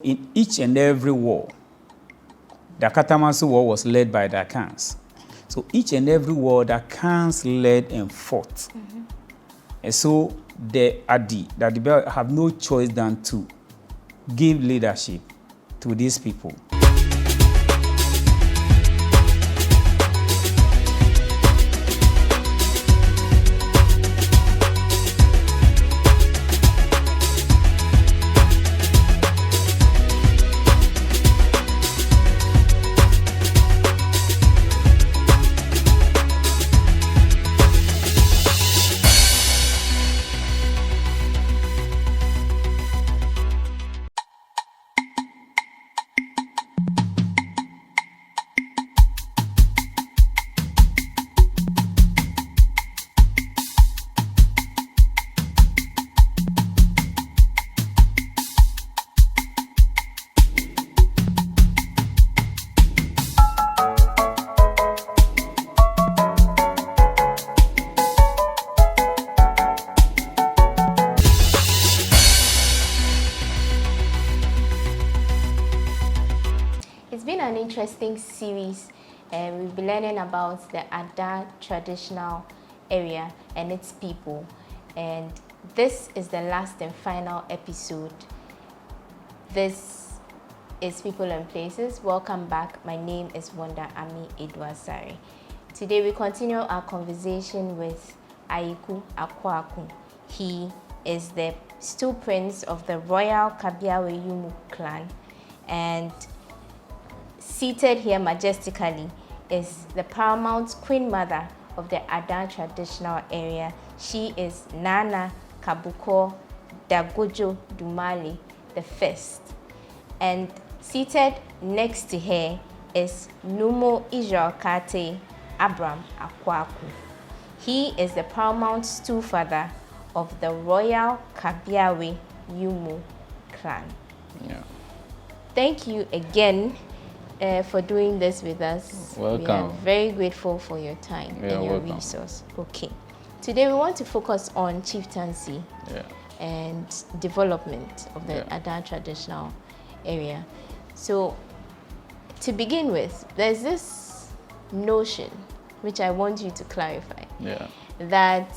In each and every war, the Katamansi War was led by the Akans. So each and every war, the Akans led and fought. And so the Adi, that the Bell have no choice than to give leadership to these people. It's been an interesting series, and we've been learning about the Ada traditional area and its people. And this is the last and final episode. This is People and Places. Welcome back. My name is Ami Adu-Asare. Today we continue our conversation with Ayiku Akuaku. He is the still prince of the Royal Kabiawe Yumu clan, and seated here majestically is the paramount queen mother of the Ada traditional area. She is Naana Kabukor Dagojo Dumale the first. And seated next to her is Numoo Kartei Abram Akuaku. He is the paramount stool father of the Royal Kabiawe Yumu clan. Yeah. Thank you again for doing this with us. Welcome. We are very grateful for your time and your resource. Okay. Today we want to focus on chieftaincy and development of the Ada traditional area. So to begin with, there's this notion which I want you to clarify, that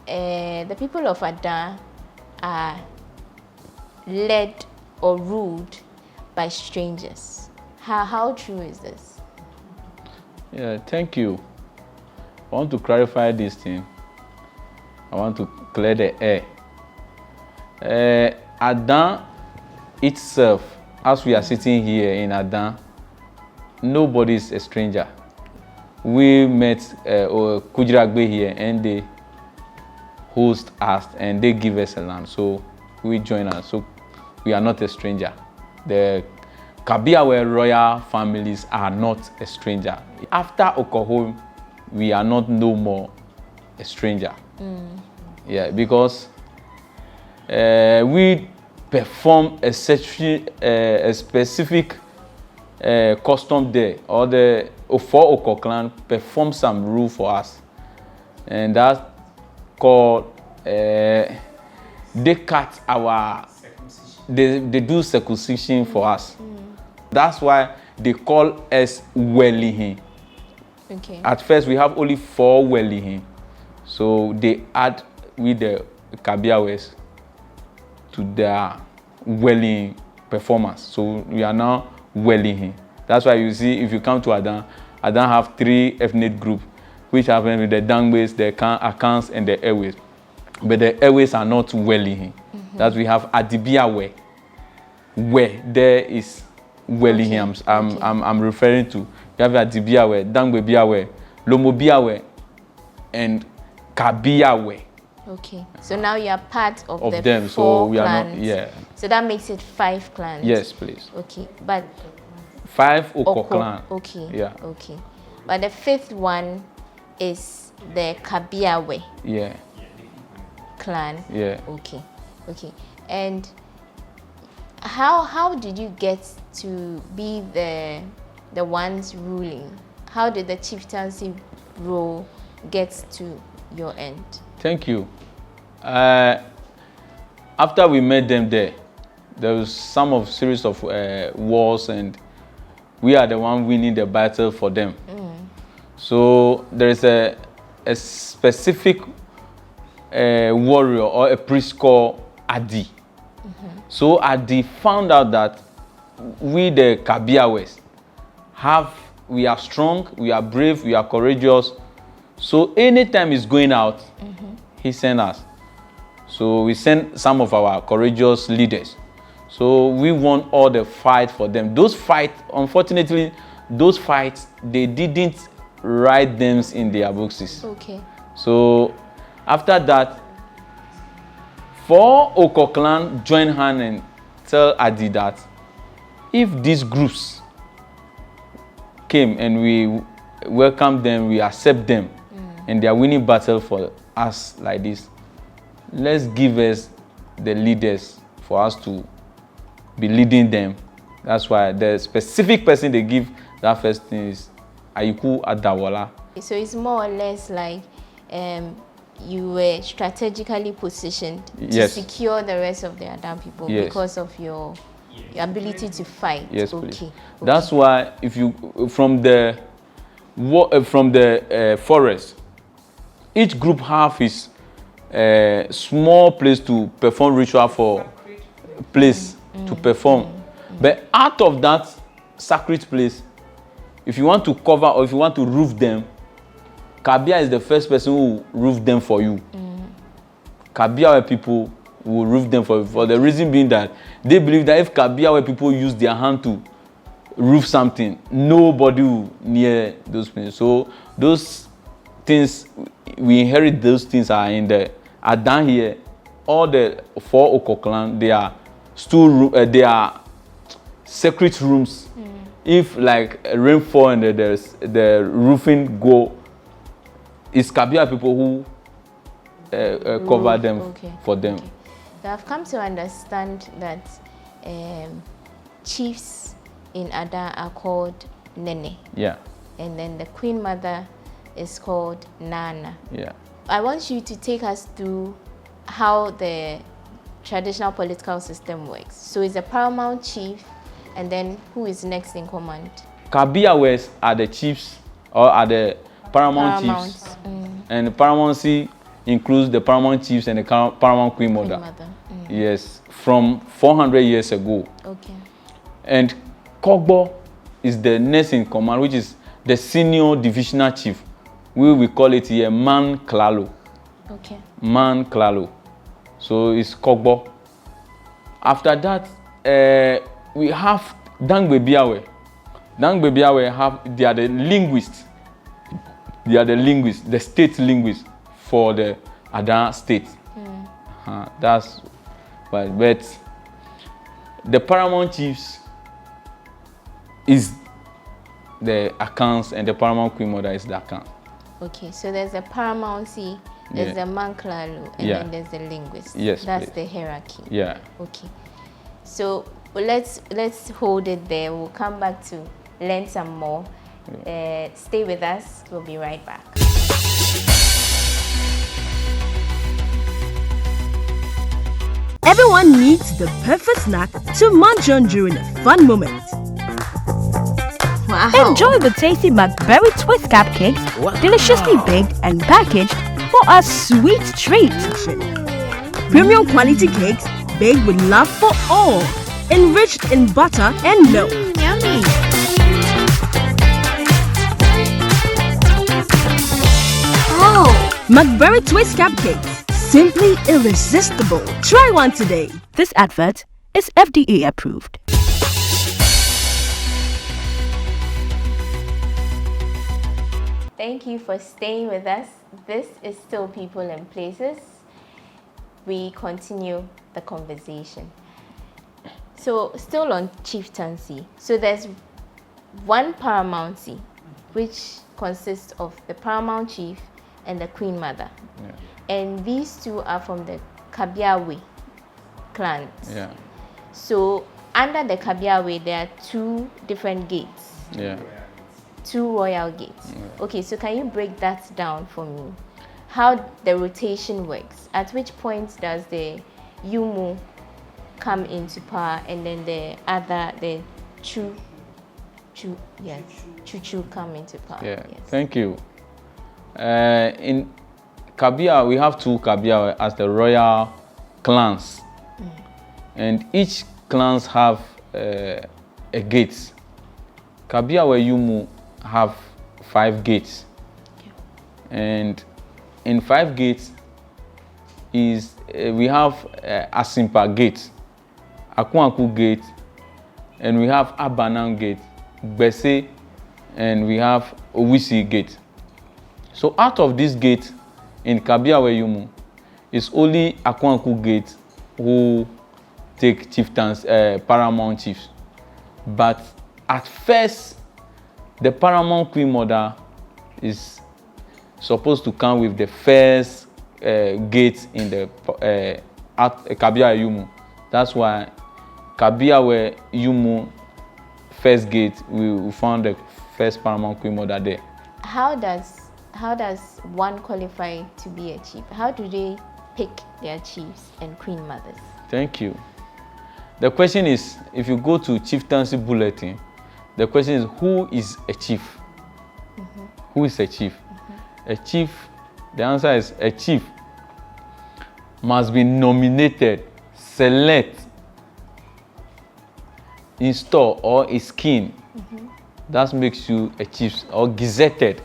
the people of Ada are led or ruled by strangers. How true is this? Yeah, thank you. I want to clarify this thing. I want to clear the air. Ada itself, as we are sitting here in Ada, nobody is a stranger. We met Kujiragbe here and they host us and they give us a land. So we join us. So we are not a stranger. The Kabiawe royal families are not a stranger. After Okoho, we are not no more a stranger. Yeah, because we perform a specific custom there, or the Oko clan perform some rule for us, and that's called they cut our, they do circumcision for us. That's why they call us Welihin. Okay. At first, we have only 4 Welihin. So they add with the Kabiawes to their Welihin performance. So we are now Welihin. That's why you see, if you come to Adan, Adan have 3 ethnic groups, which happen with the Dangbes, the Akans, and the Airways. But the Airways are not Welihin. That we have Adibiawe, where there is Welihin. I'm referring to. You have Adibiawe, Dangbebiawe, Lomobiawe, and Kabiawe. Okay. So now you are part of the them. 4 So we clans. are not. Yeah. So that makes it 5 clans. Yes, please. Okay. But 5 Oko clan. Okay. Yeah. Okay. But the 5th one is the Kabiawe. Yeah. Clan. Yeah. Okay. Okay. And how did you get to be the ones ruling? How did the chieftaincy role get to your end? Thank you. After we met them there, there was some of series of wars, and we are the one winning the battle for them. So there is a specific warrior or a priest called Adi. So Adi found out that we the Kabiawes we are strong, we are brave, we are courageous. So anytime he's going out, he sends us. So we send some of our courageous leaders. So we won all the fight for them. Those fights, unfortunately, they didn't write them in their books. Okay. So after that, 4 Oko clan join hand and tell Adi that if these groups came and we welcome them, we accept them, and they are winning battle for us like this, let's give us the leaders for us to be leading them. That's why the specific person they give that first thing is Ayiku Adawala. So it's more or less like you were strategically positioned to secure the rest of the Adam people because of your ability to fight. Yes, okay. Please. That's why if you from the forest, each group have his small place to perform ritual for place to perform. But out of that sacred place, if you want to cover or if you want to roof them, Kabia is the first person who will roof them for you. Kabia people will roof them for the reason being that they believe that if Kabia people use their hand to roof something, nobody will near those things. So those things, we inherit those things are in the are down here. All the 4 Oko clan, they are they are secret rooms. If like rainfall and the roofing go, it's Kabia people who cover them for them. Okay. So I've come to understand that chiefs in Ada are called Nene. Yeah. And then the Queen Mother is called Naana. Yeah. I want you to take us through how the traditional political system works. So it's a paramount chief, and then who is next in command? Kabiawes are the chiefs or are the paramount chiefs. And the paramountcy includes the paramount chiefs and the paramount queen mother. Yes, from 400 years ago. Okay. And Kogbo is the next in command, which is the senior divisional chief. We will call it here Man Klalo. Okay. Man Klalo. So it's Kogbo. After that, we have Dangbes. Dangbes they are the linguists. They are the linguists, the state linguists for the Ada state. That's why. But the paramount chiefs is the Akans, and the paramount queen mother is the Akans. Okay, so there's a paramountcy, there's the Manklalu, and then there's the linguist. Yes, that's the hierarchy. Yeah. Okay. So let's hold it there. We'll come back to learn some more. Stay with us. We'll be right back. Everyone needs the perfect snack to munch on during a fun moment. Wow. Enjoy the tasty McBerry Twist cupcakes, deliciously baked and packaged for a sweet treat. Premium quality cakes baked with love for all, enriched in butter and milk. Yummy. McBerry Twist cupcakes, simply irresistible. Try one today. This advert is FDA approved. Thank you for staying with us. This is Still People and Places. We continue the conversation. So still on chieftaincy. So there's one paramountcy, which consists of the paramount chief and the queen mother. Yeah. And these two are from the Kabiawe clans. Yeah. So under the Kabiawe, there are 2 different gates. Yeah. 2 royal gates. Yeah. Okay, so can you break that down for me? How the rotation works? At which point does the Yumu come into power, and then the Chuchu come into power. Yeah, yes. Thank you. In Kabia, we have 2 Kabia as the royal clans, and each clans have a gate. Kabia Yumu have 5 gates, and in 5 gates is we have Asimpa gate, Akuaku gate, and we have Abanan gate, Bese, and we have Owisi gate. So out of this gate in Kabia Yumu, it's only Akuaku gate who take chieftains, paramount chiefs. But at first, the paramount queen mother is supposed to come with the first gate in the at Kabia Yumu. That's why Kabia Yumu first gate, we found the first paramount queen mother there. How does one qualify to be a chief? How do they pick their chiefs and queen mothers? Thank you. The question is, if you go to Chieftaincy bulletin, the question is, who is a chief? Who is a chief? A chief, the answer is a chief must be nominated, select, install, or is kin. That makes you a chief, or gazetted.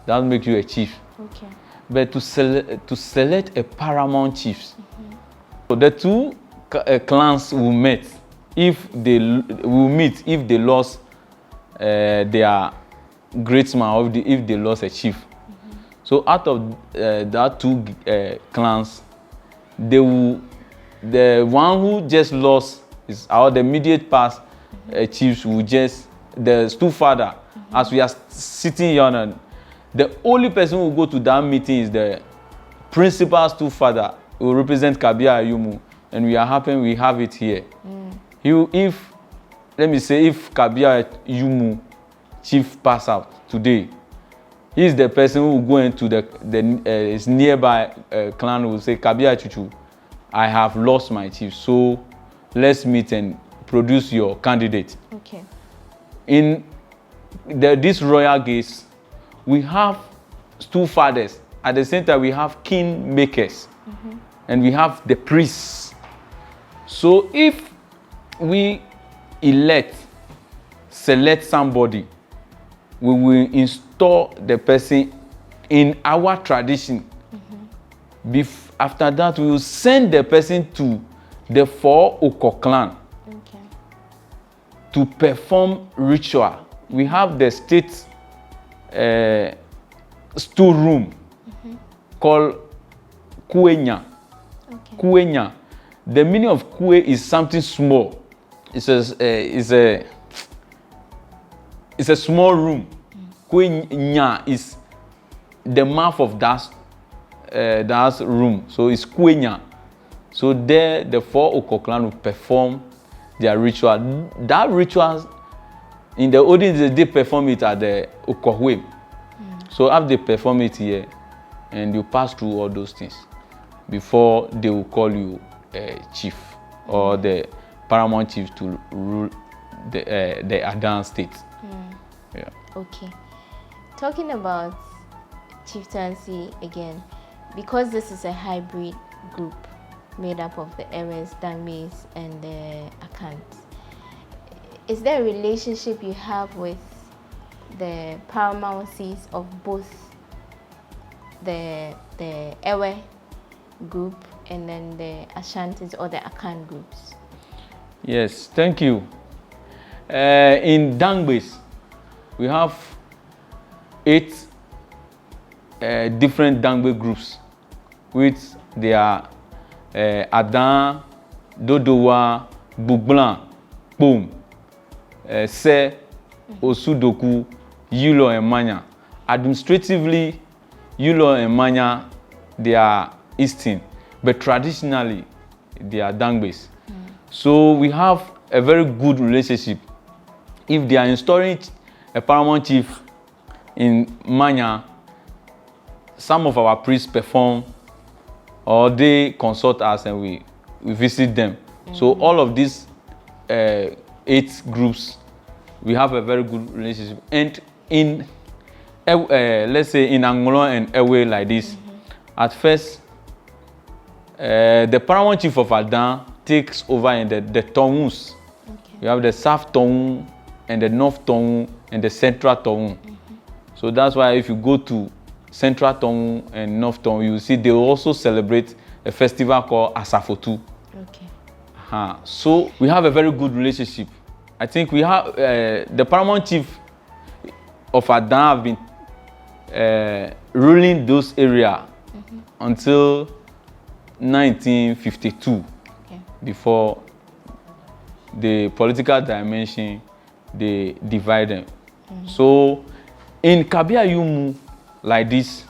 That makes you a chief. Okay. But to select a paramount chief, so the 2 clans will meet if they lost their great man, or if they lost a chief. So out of that 2 clans, the one who just lost is the immediate past chiefs will just the stepfather. As we are sitting here, the only person who will go to that meeting is the principal stepfather who will represent Kabia Yumu, and we are happy we have it here. If Kabia Yumu chief pass out today, he is the person who will go into his nearby clan who will say, Kabia Chuchu, I have lost my chief, so let's meet and produce your candidate. Okay. In these royal gates, we have 2 fathers. At the same time, we have king makers, and we have the priests. So if we select somebody, we will install the person in our tradition. After that, we will send the person to the 4 Oko clan to perform ritual. We have the state storeroom called Kuenya. Kuenya. The meaning of Kue is something small. It's a small room. Kuenya is the mouth of that room. So it's Kuenya. So there, the 4 Oko clan will perform their ritual. That ritual, in the olden days, they perform it at the Okohwe. So after they perform it here, and you pass through all those things before they will call you chief or the paramount chief to rule the Adan state. Yeah. Okay. Talking about chieftaincy again, because this is a hybrid group made up of the Eres, Dangbes, and the Akans, is there a relationship you have with the paramountcies of both the Ewe group and then the Ashantis or the Akan groups? Yes, thank you. In Dangbes, we have 8 different Dangbes groups, which they are Adan, Dodowa, Buglan, Boom, Se, Osudoku, Yulo, and Manya. Administratively, Yulo and Manya, they are Eastern, but traditionally, they are Dangbes. So we have a very good relationship. If they are installing a paramount chief in Manya, some of our priests perform, or they consult us and we visit them So all of these 8 groups, we have a very good relationship. And in, let's say in Angolon and Ewe like this, at first, the paramount chief of Adan takes over in the Tongus. Okay. You have the South Tongu and the North Tongu and the Central Tongu. So that's why if you go to Central Tongu and North Tongu, you see they also celebrate a festival called Asafotu. Okay. So we have a very good relationship. I think we have the paramount chief of Adan have been ruling those areas until 1952. Okay. Before the political dimension, they divide them. So in Kabia Yumu, like this,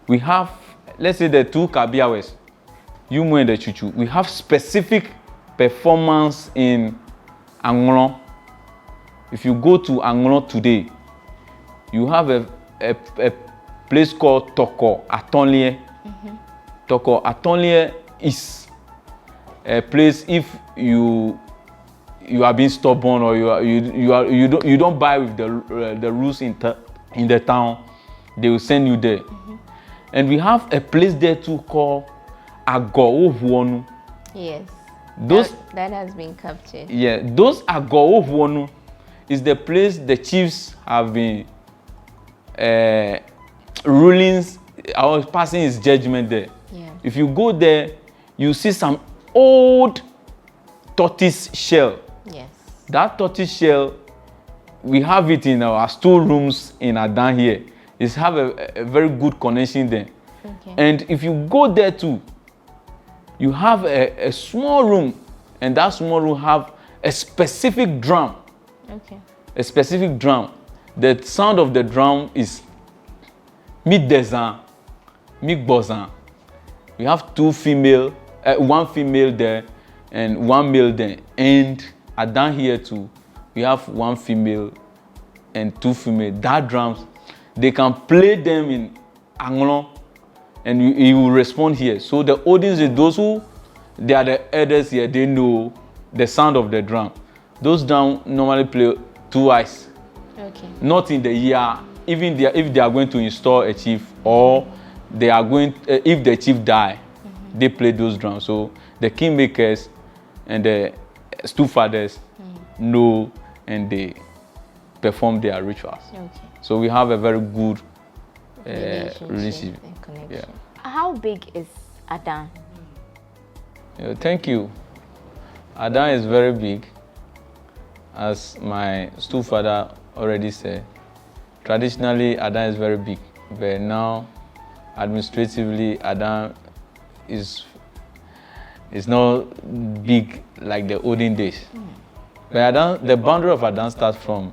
we have, let's say the 2 Kabiawes, Yumu and the Chuchu, we have specific performance in Angolon. If you go to Angolon today, you have a place called Toko Atonlie. Toko Atonlie is a place if you are being stubborn or you don't buy with the rules in the town, they will send you there. And we have a place there too called Ago. Yes. Those that has been captured. Yeah, those Ago is the place the chiefs have been rulings or passing his judgment there. Yeah. If you go there, you see some old tortoise shell. Yes. That tortoise shell, we have it in our storerooms in Adan here. It's have a very good connection there. Okay. And if you go there too, you have a small room, and that small room have a specific drum. Okay. A specific drum. The sound of the drum is mid-dezan, mid-bozan. We have 2 female, 1 female there and 1 male there. And Adan here too, we have 1 female and 2 female. That drums, they can play them in Angolon and you will respond here. So the audience is those who, they are the elders here, they know the sound of the drum. Those drums normally play twice. Okay. Not in the year, even if they are going to install a chief or they are going, if the chief die, they play those drums. So the kingmakers and the stewfathers know and they perform their rituals. Okay. So we have a very good relationship and connection. Yeah. How big is Adan? Thank you. Adan is very big, as my stewfather already said. Traditionally, Adan is very big, but now, administratively, Adan is not big like the olden days. But Adan, the boundary of Adan starts from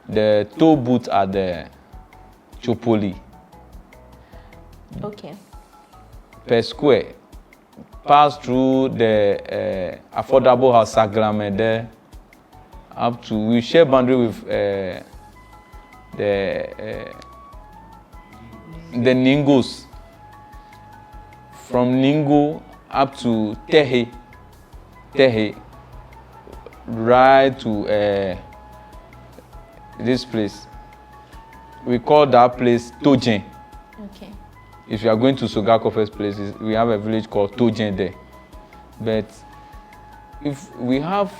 the toll booth at the Chopoli. Okay. Per square, pass through the affordable house Sagrame there, up to, we share boundary with the Ningos. From Ningo up to Tehe, right to this place. We call that place Tojen. Okay. If you are going to Sogako first place, we have a village called Tojen there. But if we have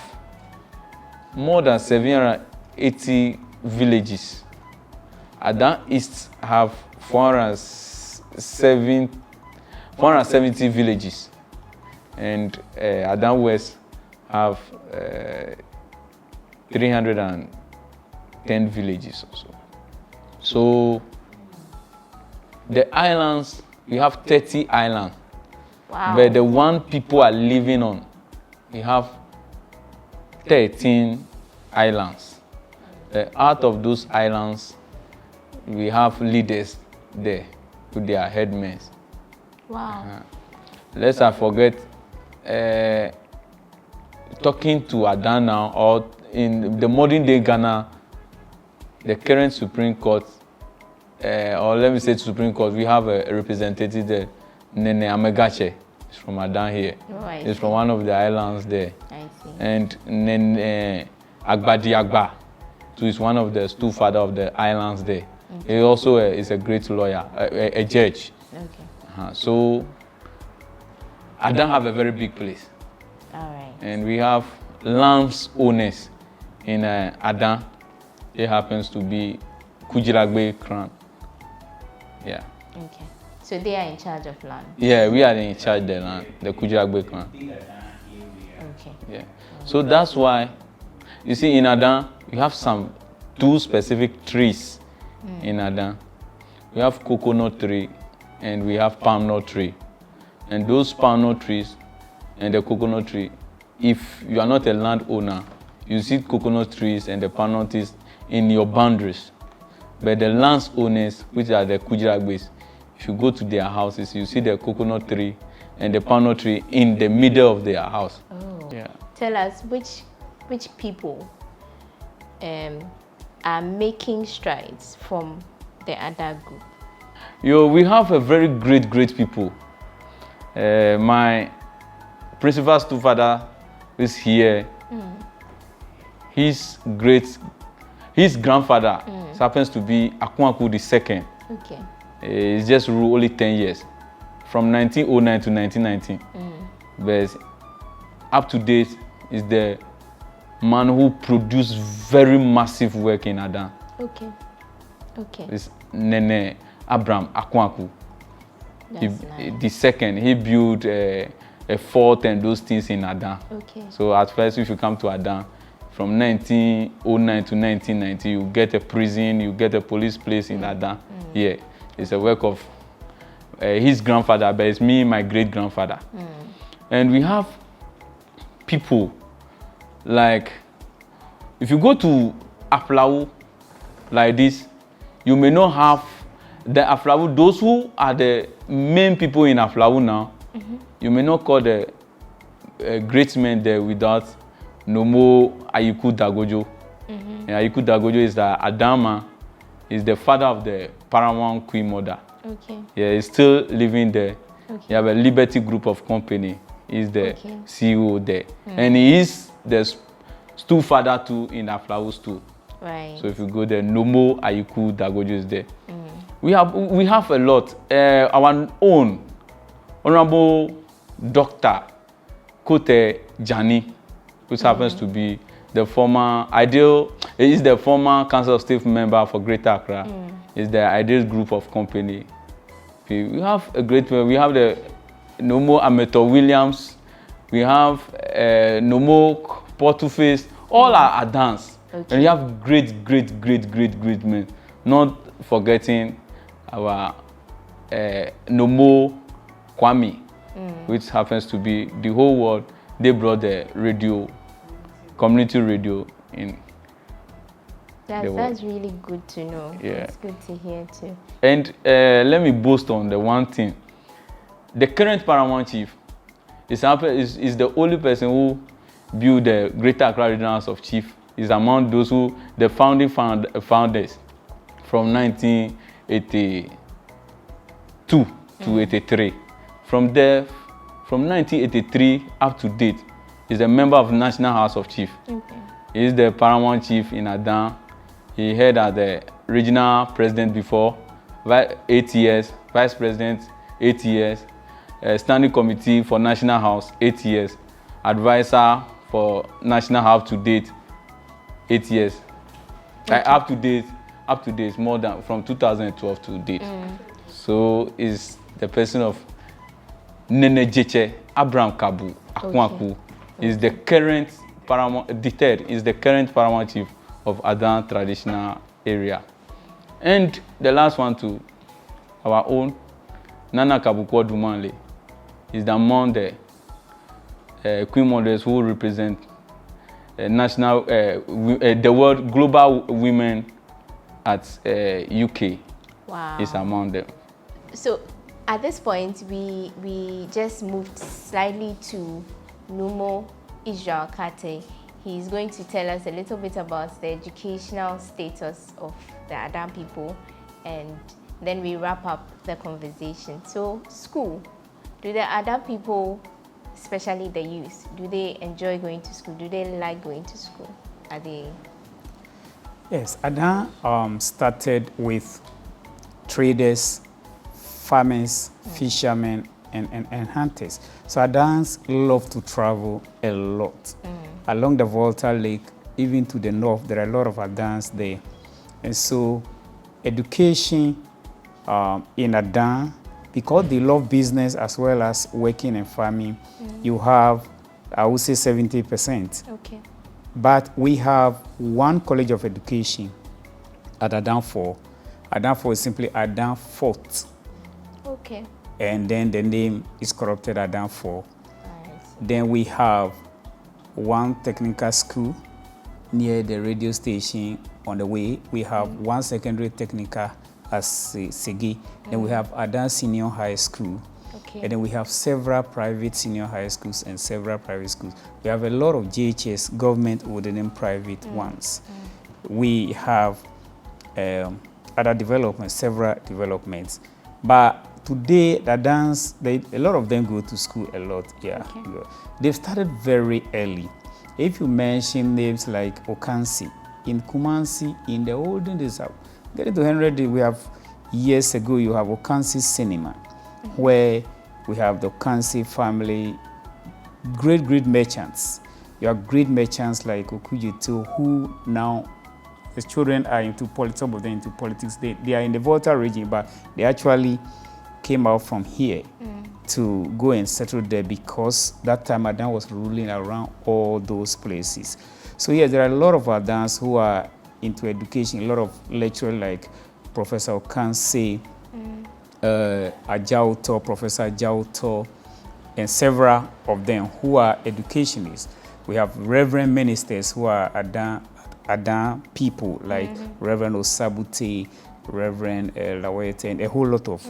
more than 780 villages, Adan East have 470 villages, and Adan West have 310 villages also. So the islands, we have 30 islands. Wow. But the one people are living on, we have 13 islands. Out of those islands, we have leaders there with their headmen. Wow. Let's not forget, talking to Adan now, or in the modern day Ghana, the current Supreme Court, or let me say Supreme Court, we have a representative there, Nene Amegache. It's from Adan here. Oh, I It's see. from one of the islands there. I see. And then Agbadi Agba, so he's one of the two father of the islands there. He also is a great lawyer, a judge. Okay. So Adan have a very big place. All right. And we have lands owners in Adan. It happens to be Kujiragbe clan. Yeah. Okay. So they are in charge of land. Yeah, we are in charge of the land, the Kujiragbe clan. Okay. Yeah. So that's why, you see, in Adan, you have two specific trees in Adan. We have coconut tree and we have palm nut tree. And those palm nut trees and the coconut tree, if you are not a landowner, you see coconut trees and the palm nut trees in your boundaries. But the land owners, which are the Kujiragbes, if you go to their houses, you see the coconut tree and the palm nut tree in the middle of their house. Oh. Yeah. Tell us which people are making strides from the other group. We have a very great people. My principal stepfather is here. His grandfather happens to be Akuaku II. Okay. He's just ruled only 10 years, from 1909 to 1919. But up to date is the man who produced very massive work in Adan. Okay. Okay. It's Nene Abram Akuaku. That's nice. The second, he built a fort and those things in Adan. Okay. So at first, if you come to Adan, from 1909 to 1990, you get a prison, you get a police place in Adan. Yeah, it's a work of his grandfather, but it's me, my great-grandfather. And we have people like, if you go to Aflawu like this, you may not have the Aflawu, those who are the main people in Aflawu now, you may not call the great men there without Numoo Ayiku Dagojo. And Ayiku Dagojo is the Adama, is the father of the paramount queen mother. Okay. Yeah, he's still living there. Okay. You have a Liberty Group of Company. He's the Okay. CEO there. And he is the stool father too in Aflawus too. Right. So if you go there, Numoo Ayiku Dagojo is there. We have a lot. Our own Honorable Dr. Kote Jani, which happens to be the former Council of State member for Greater Accra. Is the Ideal Group of Company. We have a great one. We have the Numoo Ameto Williams. We have Numoo Portuface. All are Adans. Okay. And we have great men. Not forgetting our Numoo Kwame, which happens to be the whole world. They brought the radio, community radio in. That's really good to know. Yeah. It's good to hear too. And let me boast on the one thing. The current paramount chief is the only person who built the Greater Accra Regional House of Chief. Is among those who, the founding founders from 1982 to 83. From there, from 1983 up to date, is a member of the National House of Chief. Okay. He is the paramount chief in Adan. He held as the regional president before, 8 years, vice president, 8 years, standing committee for National House, 8 years, advisor for National House to date, 8 years. Okay. Up to date, more than from 2012 to date. So is the person of Nene Jeche, Abram Kabu, Akuaku, is the current paramount, the third is the current paramount chief of Adan traditional area. And the last one too, our own, Nana Kabukor Dumale, is among the queen mothers who represent national, the world global women at UK. Wow. Is among them. So at this point, we just moved slightly to Numoo Israel Kartei. He's going to tell us a little bit about the educational status of the Adan people, and then we wrap up the conversation. So school, Do the other people, especially the youth, do they enjoy going to school? Do they like going to school? Are they? Yes, Ada started with traders, farmers, fishermen, and hunters. So Adans love to travel a lot. Along the Volta Lake, even to the north, there are a lot of Adans there. And so education in Adan, because they love business as well as working and farming, you have, I would say 70%. Okay. But we have one college of education at Adan 4. Adan 4 is simply Adan Fort. Okay. And then the name is corrupted Adan 4. I see. Then we have one technical school near the radio station on the way. We have one secondary technical at Segi. Then we have Adan Senior High School. Okay. And then we have several private senior high schools and several private schools. We have a lot of JHS, government within private ones. We have other developments, several developments. But today, the dance, a lot of them go to school a lot. Yeah, Okay. They've started very early. If you mention names like Okansi, in Kumasi, in the olden days, getting to 100, we have years ago, you have Okansi Cinema, where we have the Okansi family, great merchants. You have great merchants like Okujuto, who now, the children are into politics, some of them into politics. They are in the Volta region, but they actually came out from here to go and settle there because that time Adan was ruling around all those places. So yes, there are a lot of Adans who are into education, a lot of lecturers like Professor Okansi, Ajauto, Professor Ajauto, and several of them who are educationists. We have reverend ministers who are Adan people like Reverend Osabute, Reverend Lawete, and a whole lot of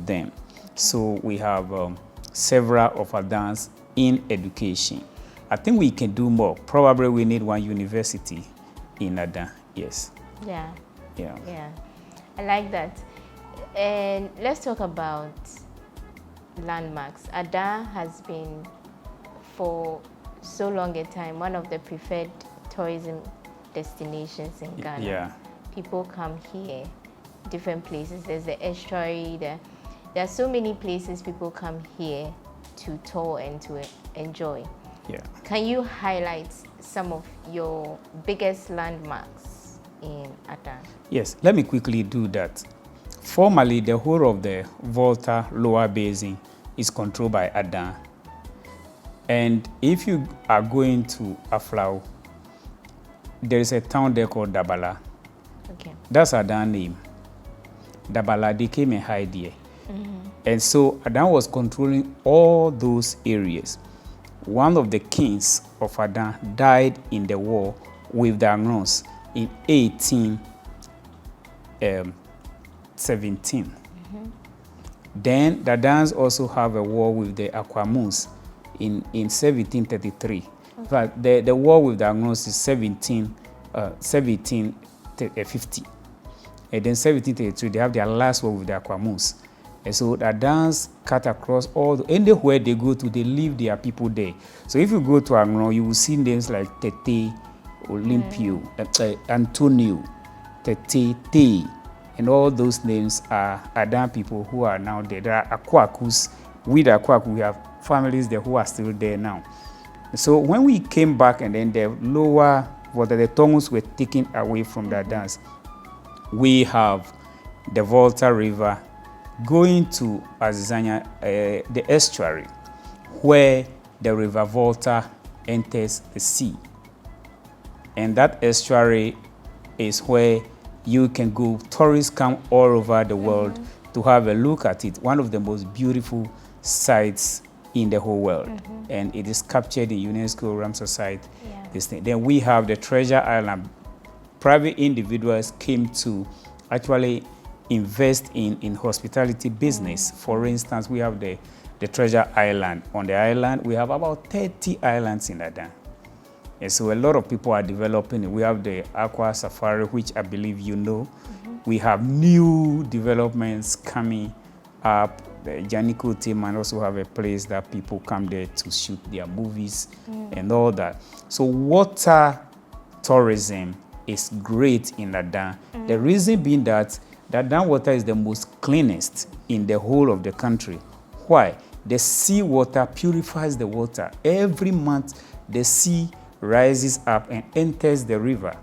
them. So we have several of Adans in education. I think we can do more. Probably we need one university in Adan. Yes. Yeah. Yeah. Yeah. I like that. And let's talk about landmarks. Adan has been for so long a time one of the preferred tourism destinations in Ghana. Yeah. People come here, different places. There's the estuary. There are so many places people come here to tour and to enjoy. Yeah. Can you highlight some of your biggest landmarks in Adan? Yes, let me quickly do that. Formerly, the whole of the Volta Lower Basin is controlled by Adan. And if you are going to Aflau, there is a town there called Dabala. Okay. That's Adan name. Dabala, they came and hide here. And so Adan was controlling all those areas. One of the kings of Adan died in the war with the Akans in 1817. Then the Adans also have a war with the Akwamus in 1733. But the war with the Akans is 1750. And then 1732, they have their last war with the Akwamus. And so the Adans cut across anywhere they go to, they leave their people there. So if you go to Agno, you will see names like Tete, Olympio, Antonio, Tete, and all those names are Adan people who are now there. There are Akuakus. With Akuaku, we have families there who are still there now. So when we came back and then the lower, the Tongus were taken away from the Adans, we have the Volta River going to Azizanya, the estuary, where the River Volta enters the sea. And that estuary is where you can go. Tourists come all over the world to have a look at it. One of the most beautiful sites in the whole world. And it is captured in UNESCO Ramsar Site. This thing. Then we have the Treasure Island. Private individuals came to actually invest in hospitality business. For instance, we have the Treasure Island. On the island, we have about 30 islands in Adan. And so a lot of people are developing it. We have the Aqua Safari, which I believe you know. We have new developments coming up. the Janiko Teman also have a place that people come there to shoot their movies and all that. So water tourism is great in Adan. The reason being that the Adan water is the most cleanest in the whole of the country. Why? The sea water purifies the water. Every month, the sea rises up and enters the river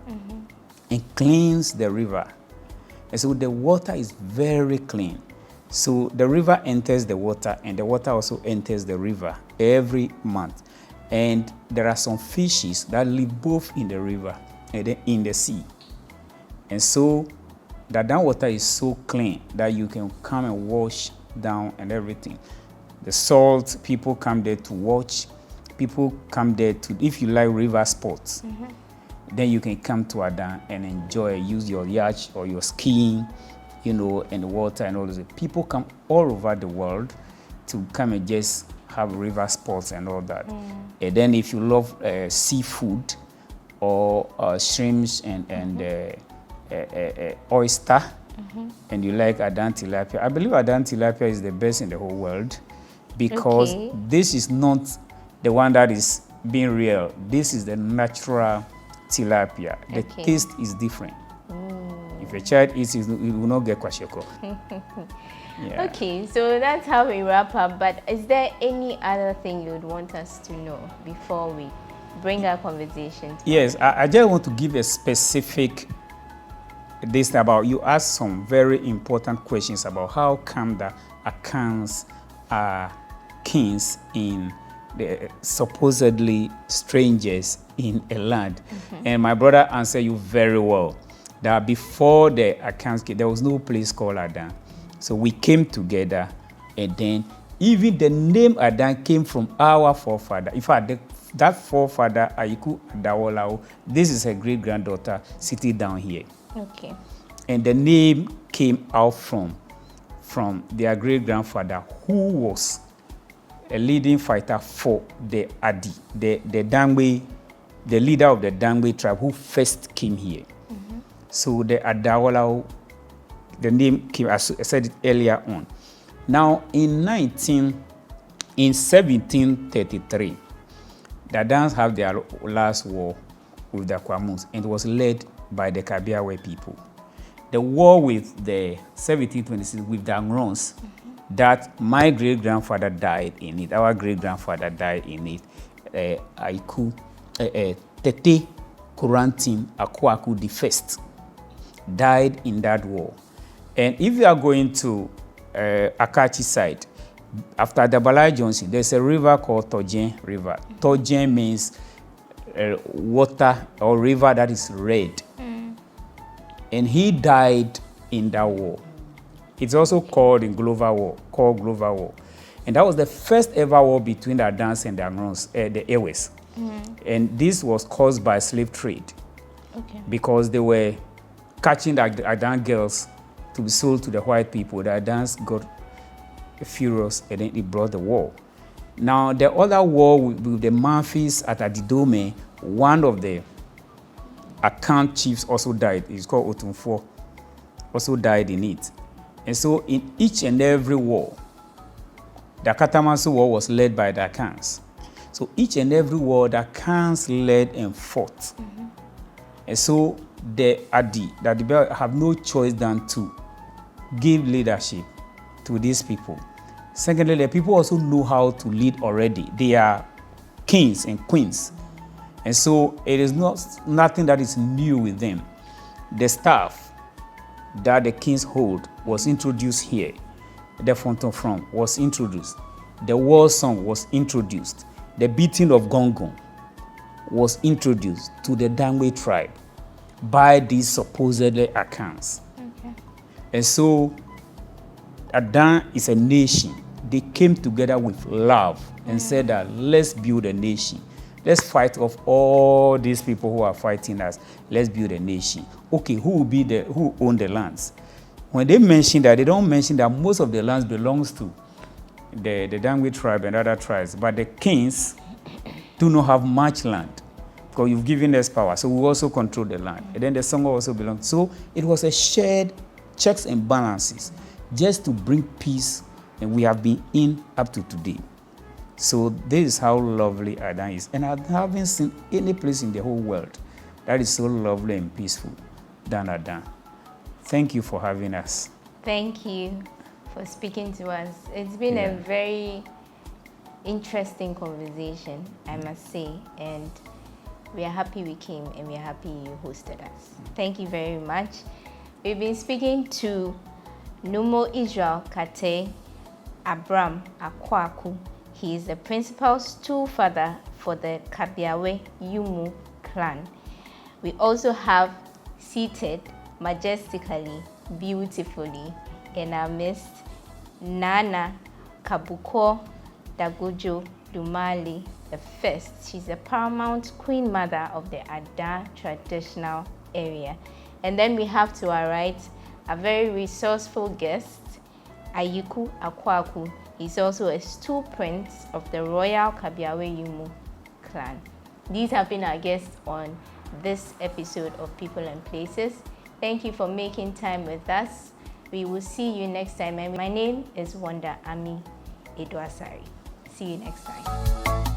and cleans the river. And so the water is very clean. So the river enters the water, and the water also enters the river every month. And there are some fishes that live both in the river and in the sea. And so the Adan water is so clean that you can come and wash down and everything. The salt, people come there to watch. People come there to, if you like river sports, then you can come to Adan and enjoy, use your yacht or your skiing, you know, and the water and all those. People come all over the world to come and just have river sports and all that. And then if you love seafood or shrimps and oyster, and you like Adan tilapia, I believe Adan tilapia is the best in the whole world, because this is not the one that is being real. This is the natural tilapia. The taste is different. If a child eats it, it will not get kwashiorkor. Yeah. Okay, so that's how we wrap up. But is there any other thing you would want us to know before we bring our conversation? Yes, I just want to give a specific this about, you asked some very important questions about how come the Akans are kings in the supposedly strangers in a land. And my brother answered you very well that before the Akans came, there was no place called Adan. So we came together, and then even the name Adan came from our forefather. In fact, that forefather, Ayiku Adawolao, this is her great-granddaughter sitting down here. Okay. And the name came out from their great-grandfather, who was a leading fighter for the Adi, the Dangbes, the leader of the Dangbes tribe, who first came here. So the Adawolao, the name came, as I said it earlier on. Now, in 1733, the Adans have their last war with the Kwamus, and it was led by the Kabiawe people. The war with the 1726 with the Angrons, that my great-grandfather died in it, our great-grandfather died in it, Ayiku, Tete Kurantim Akuaku the first died in that war. And if you are going to Akachi side, after the Balai Johnson, there's a river called Tojen River. Tojen means water or river that is red. And he died in that war. It's also called Global War. And that was the first ever war between the Adans and the Angrons, the Ewes. And this was caused by slave trade. Because they were catching the Adan girls to be sold to the white people. The Adans got furious, and then it brought the war. Now, the other war with the Memphis at Adidome, one of the Akan chiefs also died. It's called Otunfo, also died in it. And so in each and every war, the Akatamanso war was led by the Akans. So each and every war, the Akans led and fought. And so the Adi, that the have no choice than to give leadership to these people. Secondly, the people also know how to lead already. They are kings and queens. And so it is nothing that is new with them. The staff that the kings hold was introduced here. The Fonton From was introduced. The war song was introduced. The beating of gong was introduced to the Dangbes tribe by these supposedly Akans. And so Adan is a nation. They came together with love and said that let's build a nation. Let's fight off all these people who are fighting us. Let's build a nation. Okay, who own the lands? When they mention that, they don't mention that most of the lands belongs to the Dangbes tribe and other tribes, but the kings do not have much land because you've given us power, so we also control the land. And then the Songo also belongs. So it was a shared checks and balances just to bring peace and we have been in up to today. So this is how lovely Adan is. And I haven't seen any place in the whole world that is so lovely and peaceful than Adan. Thank you for having us. Thank you for speaking to us. It's been a very interesting conversation, I must say, and we are happy we came and we are happy you hosted us. Thank you very much. We've been speaking to Numoo Israel Kartei Abram Akuaku. He is the principal stool father for the Kabiawe Yumu clan. We also have seated majestically, beautifully in our midst, Naana Kabukor Dagojo Dumale the first. She's the paramount queen mother of the Ada traditional area. And then we have to our right a very resourceful guest, Ayiku Akuaku. He's also a stool prince of the Royal Kabiawe Yumu clan. These have been our guests on this episode of People and Places. Thank you for making time with us. We will see you next time. And my name is Wanda Ami Adu-Asare. See you next time.